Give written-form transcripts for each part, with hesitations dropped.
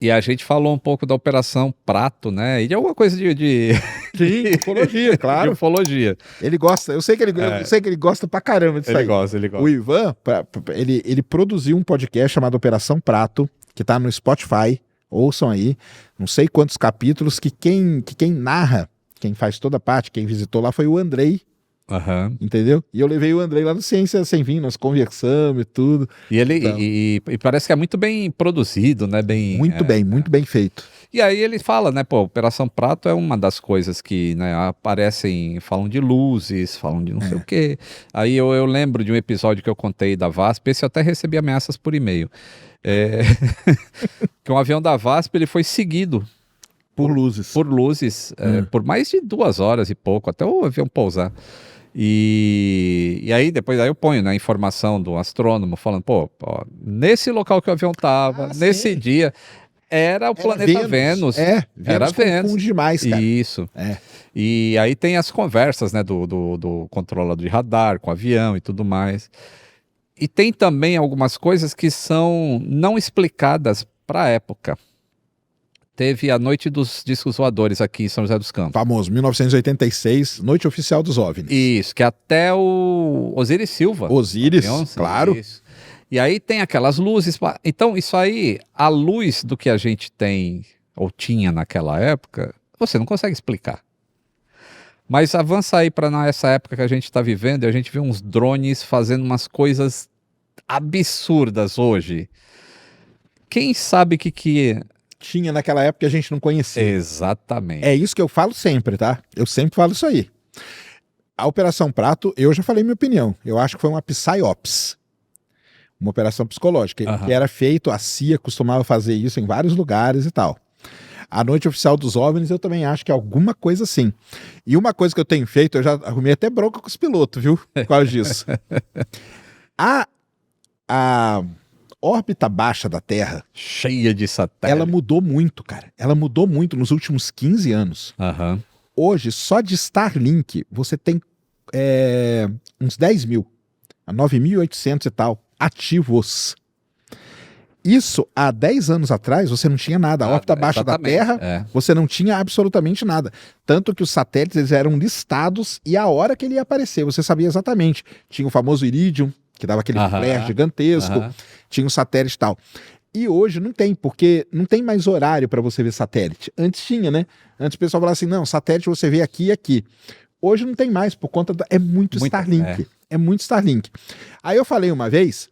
E a gente falou um pouco da Operação Prato, né? E de alguma coisa Sim, ufologia, de claro. ufologia. Ele gosta, eu sei que ele gosta pra caramba disso Ele aí. gosta, ele O gosta. Ivan, ele produziu um podcast chamado Operação Prato, que tá no Spotify, ouçam aí, não sei quantos capítulos, que quem narra, quem faz toda a parte, quem visitou lá foi o Andrei, Aham. entendeu? E eu levei o Andrei lá no Ciência Sem Fim, nós conversamos e tudo. E ele Então, e parece que é muito bem produzido, né? Bem, muito bem feito. E aí ele fala, né, pô, Operação Prato é uma das coisas que, né, aparecem, falam de luzes, falam de não sei o quê. Aí eu lembro de um episódio que eu contei da VASP, esse eu até recebi ameaças por e-mail. É, que um avião da VASP ele foi seguido Por luzes. por luzes por mais de 2 horas e pouco, até o avião pousar. E aí depois aí eu ponho, né, a informação do astrônomo falando, pô, ó, nesse local que o avião tava, nesse sim. dia, era o planeta Vênus. Era Vênus Vênus. confunde demais, cara. Isso. É. E aí tem as conversas, né, do controlador de radar com o avião e tudo mais. E tem também algumas coisas que são não explicadas para a época. Teve a Noite dos Discos Voadores aqui em São José dos Campos. Famoso, 1986, Noite Oficial dos OVNIs. Isso, que até o Osiris Silva. Osiris, Beyoncé, claro. Isso. E aí tem aquelas luzes. Então, isso aí, a luz do que a gente tem, ou tinha naquela época, você não consegue explicar. Mas avança aí para essa época que a gente está vivendo e a gente vê uns drones fazendo umas coisas absurdas hoje. Quem sabe que Tinha naquela época que a gente não conhecia. Exatamente. É isso que eu falo sempre, tá? Eu sempre falo isso aí. A Operação Prato, eu já falei minha opinião. Eu acho que foi uma psyops. Uma operação psicológica. Que era feito, a CIA costumava fazer isso em vários lugares e tal. A Noite Oficial dos OVNIs, eu também acho que é alguma coisa assim. E uma coisa que eu tenho feito, eu já arrumei até bronca com os pilotos, viu? Por causa disso. A órbita baixa da Terra, cheia de satélites. ela mudou muito, cara. Ela mudou muito nos últimos 15 anos. Hoje, só de Starlink, você tem uns 10 mil, 9.800 e tal, ativos. Isso, há 10 anos atrás, você não tinha nada. A órbita baixa da Terra, você não tinha absolutamente nada. Tanto que os satélites eles eram listados e a hora que ele ia aparecer, você sabia exatamente. Tinha o famoso Iridium, que dava aquele flare gigantesco, tinha um satélite e tal. E hoje não tem, porque não tem mais horário para você ver satélite. Antes tinha, né? Antes o pessoal falava assim, não, satélite você vê aqui e aqui. Hoje não tem mais, por conta é muito Starlink. É muito Starlink. Aí eu falei uma vez,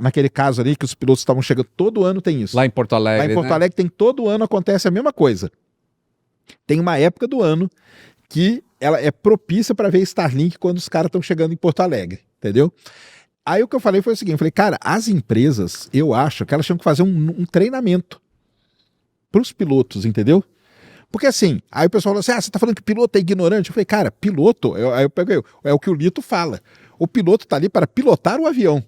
naquele caso ali que os pilotos estavam chegando, todo ano tem isso. Lá em Porto Alegre, Lá em Porto Alegre tem todo ano acontece a mesma coisa. Tem uma época do ano que ela é propícia para ver Starlink quando os caras estão chegando em Porto Alegre, entendeu? Aí o que eu falei foi o seguinte, eu falei, cara, as empresas, eu acho que elas tinham que fazer um treinamento para os pilotos, entendeu? Porque assim, aí o pessoal falou assim, você tá falando que piloto é ignorante? Eu falei, cara, piloto, aí eu peguei, é o que o Lito fala, o piloto tá ali para pilotar o avião.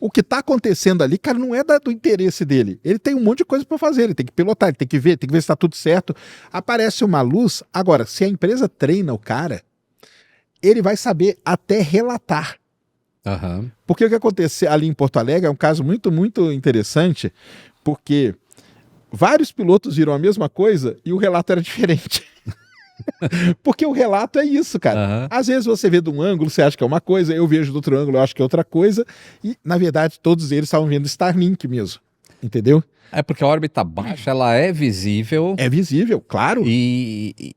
O que tá acontecendo ali, cara, não é do interesse dele. Ele tem um monte de coisa para fazer, ele tem que pilotar, ele tem que ver se tá tudo certo. Aparece uma luz, agora, se a empresa treina o cara, ele vai saber até relatar. Porque o que aconteceu ali em Porto Alegre é um caso muito, muito interessante, porque vários pilotos viram a mesma coisa e o relato era diferente. Porque o relato é isso, cara. Às vezes você vê de um ângulo, você acha que é uma coisa, eu vejo do outro ângulo, eu acho que é outra coisa, e na verdade todos eles estavam vendo Starlink mesmo, entendeu? É porque a órbita baixa, ela é visível. É visível, claro. E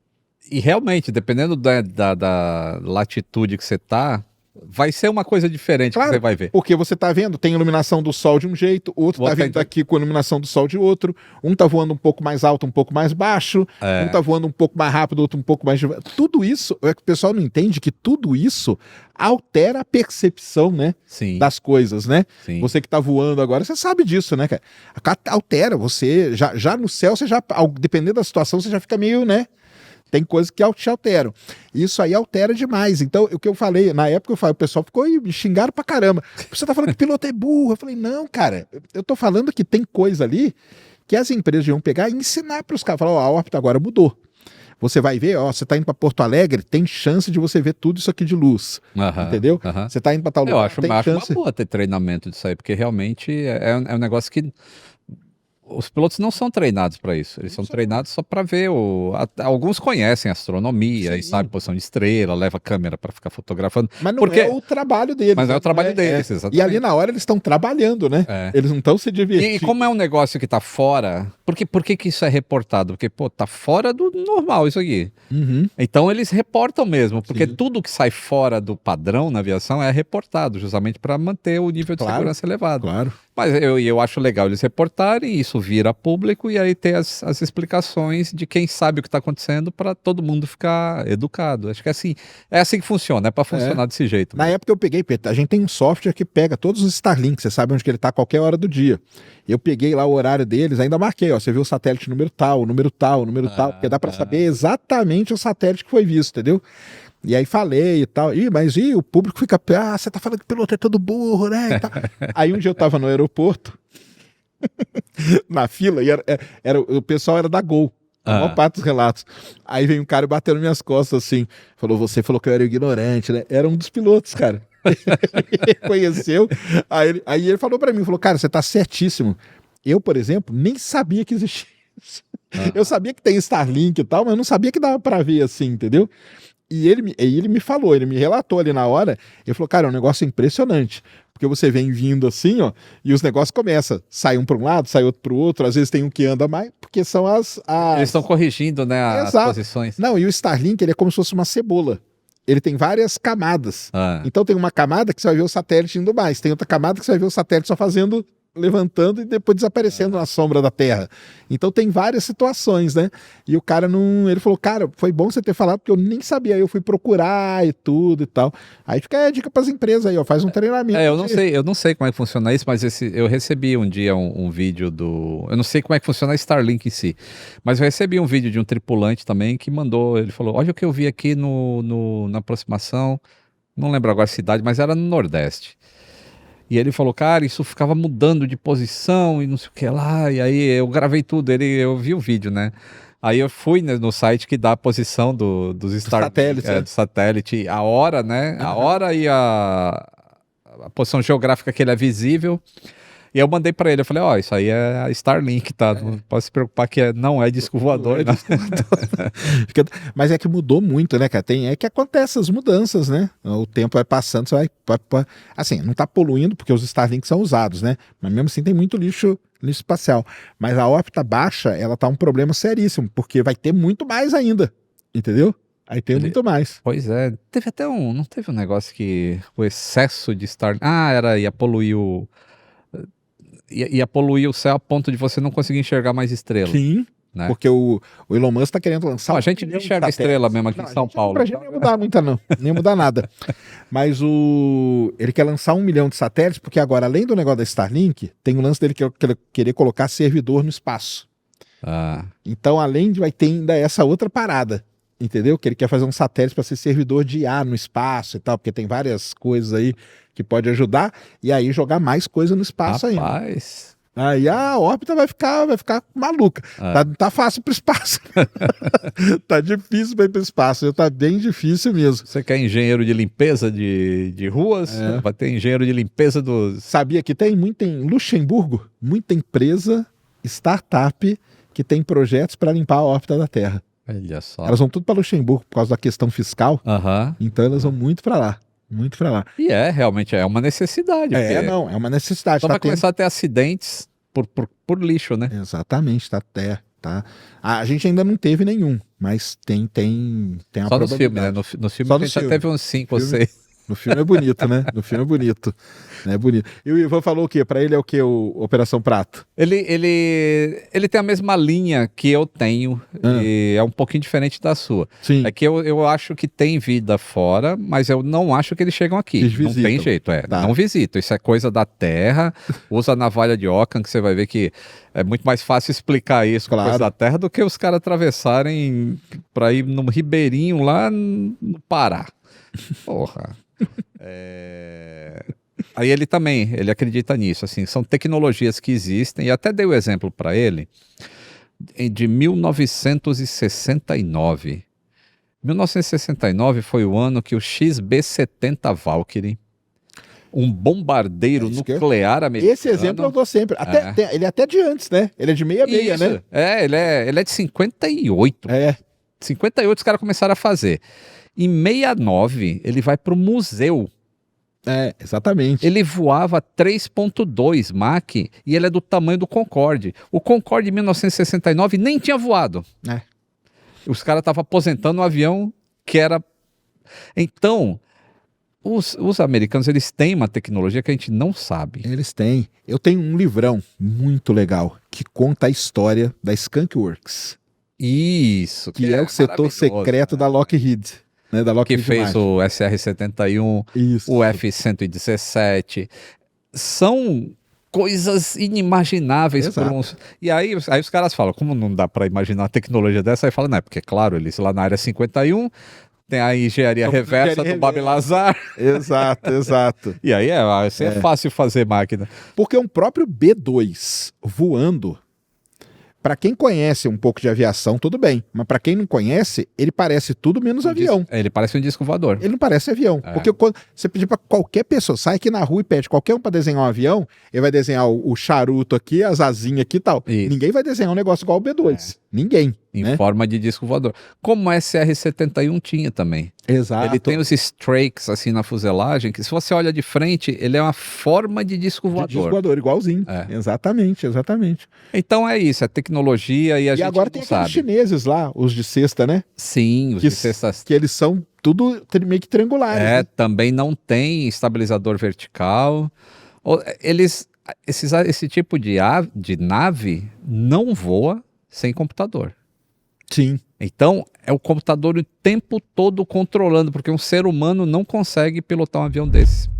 realmente, dependendo da latitude que você tá, vai ser uma coisa diferente que você vai ver. Porque você tá vendo, tem iluminação do sol de um jeito, o outro tá vindo aqui com a iluminação do sol de outro, um tá voando um pouco mais alto, um pouco mais baixo, um tá voando um pouco mais rápido, outro um pouco mais devagar. Tudo isso, é que o pessoal não entende que tudo isso altera a percepção, né? Sim. Das coisas, né? Sim. Você que tá voando agora, você sabe disso, né, cara? Altera, você, já no céu, você já, dependendo da situação, você já fica meio, né? Tem coisas que te alteram. Isso aí altera demais. Então, o que eu falei, na época o pessoal ficou aí, me xingaram pra caramba. Você tá falando que piloto é burro. Eu falei, não, cara, eu tô falando que tem coisa ali que as empresas iam pegar e ensinar pros caras. Falar, a órbita agora mudou. Você vai ver, você tá indo pra Porto Alegre, tem chance de você ver tudo isso aqui de luz. Entendeu? Você tá indo pra tal lugar, eu acho uma boa ter treinamento disso aí, porque realmente é um negócio que os pilotos não são treinados para isso. Eles são treinados só para ver alguns conhecem astronomia e Sim. sabem posição de estrela, leva câmera para ficar fotografando. Mas não Porque- é o trabalho deles. Mas não é o trabalho né? deles, exatamente. E ali na hora eles estão trabalhando, né? É. Eles não estão se E divertindo. como é um negócio que tá fora, por que que isso é reportado? Porque, pô, tá fora do normal isso aqui. Uhum. Então eles reportam mesmo, porque Sim. tudo que sai fora do padrão na aviação é reportado, justamente para manter o nível de Claro. segurança elevado. Claro. Mas eu acho legal eles reportarem, isso vira público e aí ter as explicações de quem sabe o que está acontecendo para todo mundo ficar educado. Acho que é assim que funciona, é para funcionar desse jeito. Na época eu peguei, a gente tem um software que pega todos os Starlinks, você sabe onde que ele está a qualquer hora do dia. Eu peguei lá o horário deles, ainda marquei, ó, você viu o satélite número tal, número tal, número tal, porque dá para saber exatamente o satélite que foi visto, entendeu? E aí falei e tal, mas o público fica, você tá falando que o piloto é todo burro, né? E tal. Aí um dia eu tava no aeroporto, na fila, e o pessoal era da Gol. A maior parte dos relatos. Aí veio um cara e bateu nas minhas costas assim. Falou, você falou que eu era ignorante, né? Era um dos pilotos, cara. Ele conheceu. Aí ele falou pra mim, falou, cara, você tá certíssimo. Eu, por exemplo, nem sabia que existia isso. Eu sabia que tem Starlink e tal, mas eu não sabia que dava pra ver assim, entendeu? E ele me falou, ele me relatou ali na hora, ele falou, cara, é um negócio impressionante, porque você vem vindo assim, ó, e os negócios começam, sai um para um lado, sai outro para o outro, às vezes tem um que anda mais, porque são as... Eles estão corrigindo, né, as Exato. posições. Não, e o Starlink, ele é como se fosse uma cebola. Ele tem várias camadas. Então tem uma camada que você vai ver o satélite indo mais, tem outra camada que você vai ver o satélite só fazendo, levantando e depois desaparecendo na sombra da Terra. Então tem várias situações, né? E o cara não... Ele falou, cara, foi bom você ter falado, porque eu nem sabia. Aí eu fui procurar e tudo e tal. Aí fica a dica pras empresas aí, ó, faz um treinamento. Eu não sei como é que funciona isso, mas eu recebi um dia um vídeo do... Eu não sei como é que funciona a Starlink em si, mas eu recebi um vídeo de um tripulante também que mandou, ele falou, olha o que eu vi aqui na aproximação, não lembro agora a cidade, mas era no Nordeste. E ele falou, cara, isso ficava mudando de posição e não sei o que lá. E aí eu gravei tudo, eu vi o vídeo, né? Aí eu fui, né, no site que dá a posição dos satélites, do satélite, a hora, né? A hora e a posição geográfica que ele é visível. E eu mandei pra ele, eu falei, ó, isso aí é a Starlink, tá? Não pode se preocupar que não é disco voador. Não é disco voador. Mas é que mudou muito, né, cara? É que acontece as mudanças, né? O tempo vai passando, você vai assim, não tá poluindo porque os Starlinks são usados, né? Mas mesmo assim tem muito lixo espacial. Mas a órbita baixa, ela tá um problema seríssimo, porque vai ter muito mais ainda, entendeu? Aí tem muito mais. Pois é, teve até não teve um negócio que o excesso de Starlink, ia poluir ia poluir o céu a ponto de você não conseguir enxergar mais estrelas. Sim, né? Porque o Elon Musk está querendo lançar... a gente não enxerga estrela mesmo aqui em São Paulo. Pra gente não ia mudar muito não, nem ia mudar nada. Mas ele quer lançar 1 milhão de satélites, porque agora, além do negócio da Starlink, tem o lance dele que ele querer colocar servidor no espaço. Então, vai ter ainda essa outra parada. Entendeu? Que ele quer fazer um satélite para ser servidor de IA no espaço e tal, porque tem várias coisas aí que pode ajudar, e aí jogar mais coisa no espaço ainda. Rapaz. Aí a órbita vai ficar maluca. Tá fácil pro espaço. Tá difícil para ir pro espaço. Tá bem difícil mesmo. Você quer engenheiro de limpeza de ruas? Vai ter engenheiro de limpeza dos... Sabia que tem em Luxemburgo, muita empresa, startup, que tem projetos para limpar a órbita da Terra. Olha só. Elas vão tudo para Luxemburgo por causa da questão fiscal. Então elas vão muito para lá. Muito para lá. E realmente é uma necessidade. É uma necessidade. Então vai começar a ter acidentes por lixo, né? Exatamente, tá. A gente ainda não teve nenhum, mas tem a Só nos filmes, né? No filme a gente já teve uns 5 ou 6. No filme é bonito, né? No filme é bonito. É bonito. E o Ivan falou o quê? Pra ele é o quê? Operação Prato? Ele tem a mesma linha que eu tenho, e é um pouquinho diferente da sua. Sim. É que eu acho que tem vida fora, mas eu não acho que eles chegam aqui. Eles não tem jeito, Tá. Não visitam. Isso é coisa da Terra. Usa a navalha de Ockham, que você vai ver que é muito mais fácil explicar isso com coisa da Terra do que os caras atravessarem pra ir num ribeirinho lá no Pará. Porra. Aí ele acredita nisso, assim, são tecnologias que existem, e até dei o exemplo para ele de 1969. 1969 foi o ano que o XB-70 Valkyrie um bombardeiro isso que nuclear americano. Esse exemplo eu dou sempre. Ele é até de antes, né? Ele é de 66, Isso. né? Ele é de 58. É. 58 os caras começaram a fazer. Em 69, ele vai para o museu. É, exatamente. Ele voava 3.2 Mach e ele é do tamanho do Concorde. O Concorde, em 1969, nem tinha voado. É. Os caras estavam aposentando um avião que era... Então, os americanos, eles têm uma tecnologia que a gente não sabe. Eles têm. Eu tenho um livrão muito legal que conta a história da Skunk Works, Isso. que é o setor maravilhoso, secreto né? da Lockheed. Né, da Que Lockheed fez Martin. o SR-71, Isso. o F-117. São coisas inimagináveis. Exato. E aí os caras falam, como não dá para imaginar uma tecnologia dessa? Aí fala, não, é porque, claro, eles lá na área 51 tem a engenharia reversa do Bob Lazar. Exato, exato. E aí é fácil fazer máquina. Porque um próprio B-2 voando, para quem conhece um pouco de aviação, tudo bem. Mas para quem não conhece, ele parece tudo menos avião. Ele parece um disco voador. Ele não parece avião. É. Porque quando você pedir para qualquer pessoa, sai aqui na rua e pede qualquer um para desenhar um avião, ele vai desenhar o charuto aqui, as asinhas aqui e tal. Isso. Ninguém vai desenhar um negócio igual o B2. Ninguém. Em né? forma de disco voador. Como o SR-71 tinha também. Exato. Ele tem os strakes assim na fuselagem, que se você olha de frente, ele é uma forma de disco voador. De disco voador, igualzinho. É. Exatamente, exatamente. Então é isso, é tecnologia e a gente agora não tem sabe. aqueles chineses lá, os de cesta, né? Sim, os Que, de cestas. que eles são tudo meio que triangulares. É, né? também não tem estabilizador vertical. Esse tipo de nave não voa sem computador. Sim. Então, é o computador o tempo todo controlando, porque um ser humano não consegue pilotar um avião desse.